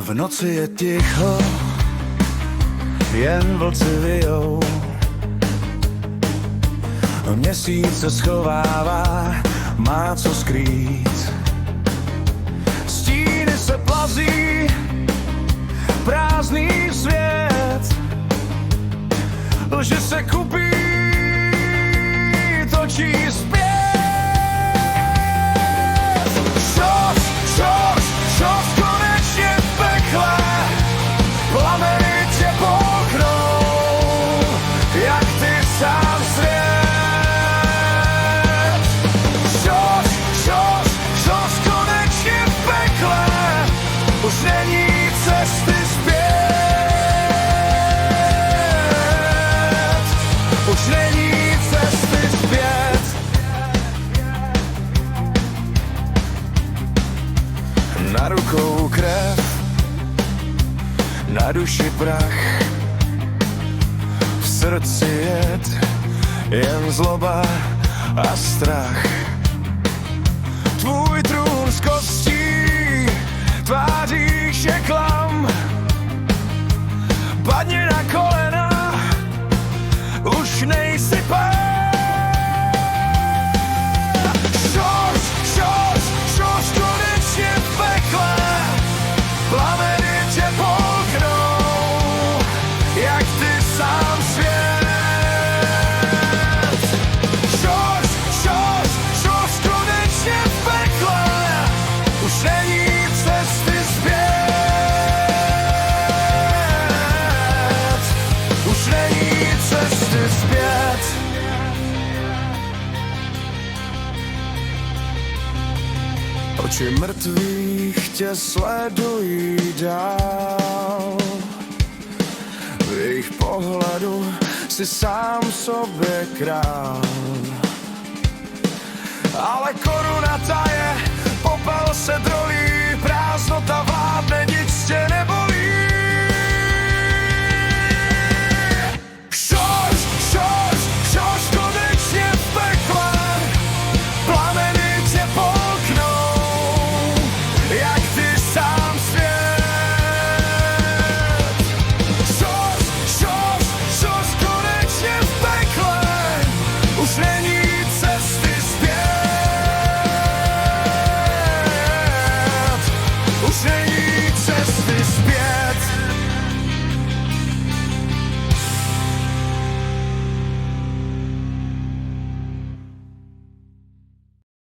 V noci je ticho, jen vlci vyjou. Měsíc se schovává, má co skrýt. Stíny se plazí, prázdný svět. Lži se kupí, točí zpět. Čos konečně v pekle, plameny tě pochnou, jak ty sám svět. Čos konečně v pekle, už není cesty zpět. Už není cesty zpět. Na rukou krev, na duši prach, v srdci jed, jen zloba a strach. Tvůj trůn z kostí, tváříš je klam. Padni na kolena, už nejsi pán. Čos konečně v pekle, plameny tě polknou, jak ty sám svět. Čos konečně v pekle, už není cesty zpět. Už není cesty zpět. Oči mrtvých tě sledují dál. V jejich pohledu si sám sobě král. Ale